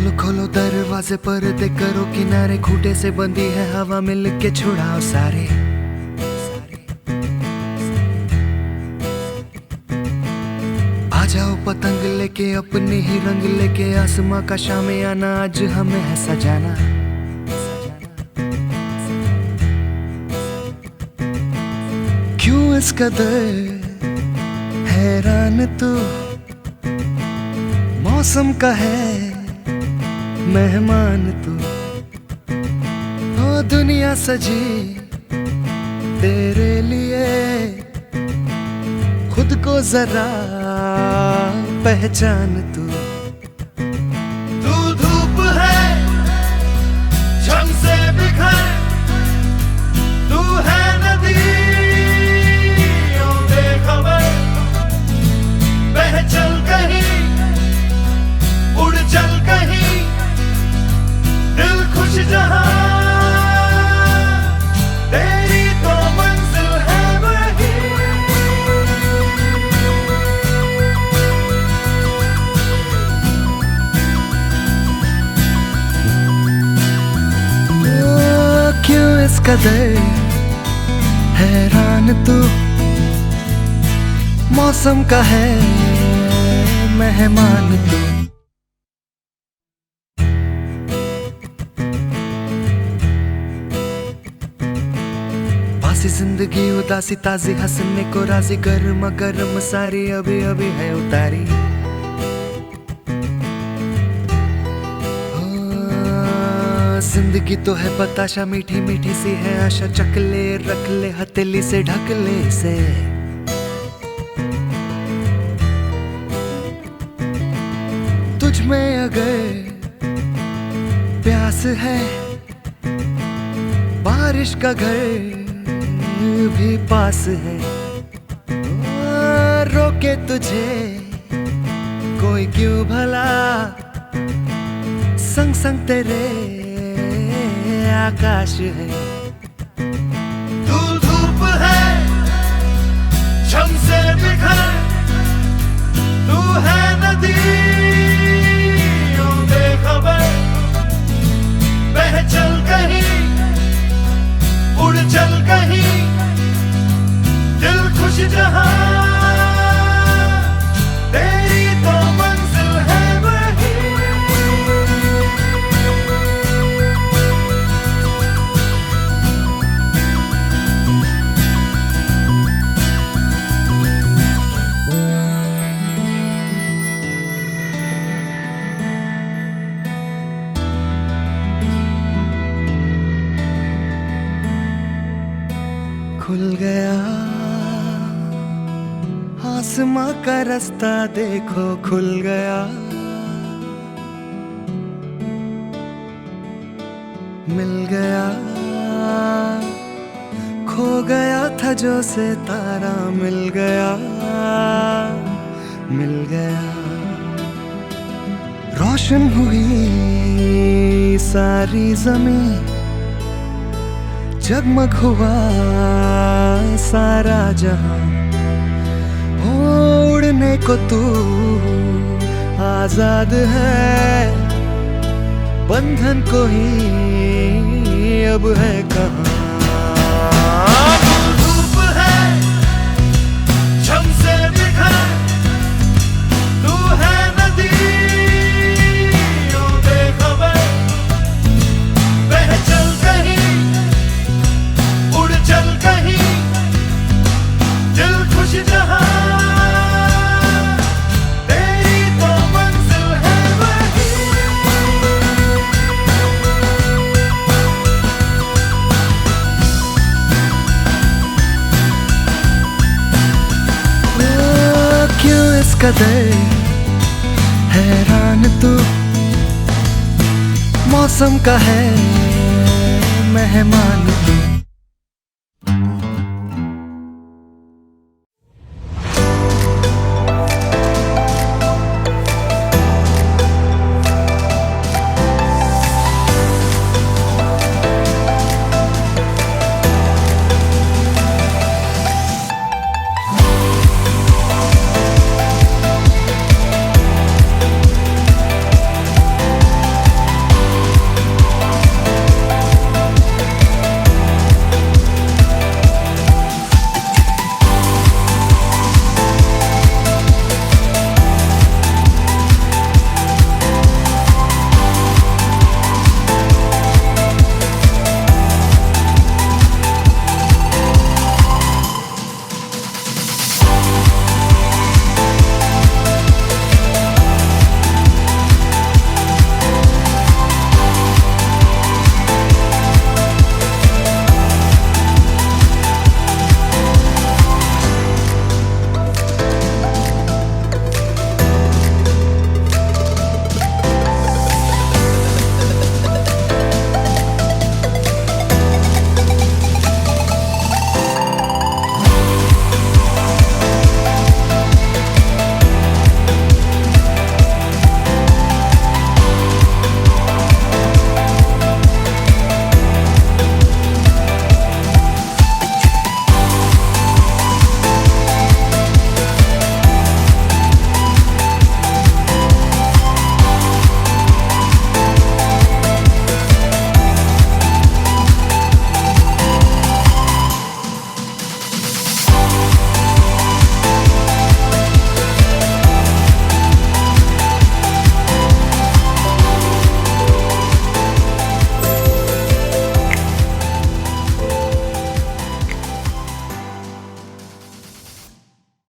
खोलो खोलो दरवाजे पर्दे करो किनारे, खूंटे से बंदी है हवा मिल के छुड़ाओ सारे। आ जाओ पतंग लेके अपने ही रंग लेके, आसमां का शामियाना आज हमें है सजाना। क्यों इस कदर हैरान तू, मौसम का है मेहमान तू। ओ दुनिया सजी तेरे लिए, खुद को जरा पहचान तू। तू धूप है झम से बिखर, तू है नदी बेखबर, बह चल कहीं उड़ चल कहीं, दिल खुश जहां तेरी तो मंजिल है वही। क्यों इस कदर हैरान तू, मौसम का है मेहमान तू। बासी जिंदगी उदासी ताजी हंसने को राजी, गर्मा गर्म सारी अभी अभी है उतारी। जिंदगी तो है बताशा मीठी मीठी सी है आशा, चकले रख ले हथेली से ढक ले से। तुझ में अगर प्यास है, बारिश का घर भी पास है। रोके तुझे कोई क्यों भला, संग संग तेरे आकाश है। तू धूप है झम से बिखर, तू है नदी बेखबर, बह चल कहीं उड़ चल कहीं, दिल खुश जहां तेरी तो मंजिल है वही। खुल गया आसमां का रास्ता देखो, खुल गया मिल गया, खो गया था जो सितारा, मिल गया मिल गया। रोशन हुई सारी जमीन, जगमग हुआ सारा जहां। उड़ने को तू आजाद है, बंधन को ही अब है कहाँ। धूप है झम से बिखर, तू है नदी बेखबर, बह चल कहीं उड़ चल कहीं, दिल खुश जहां तेरी तो मंजिल है वही। क्यों इस कदर हैरान तू, मौसम का है मेहमान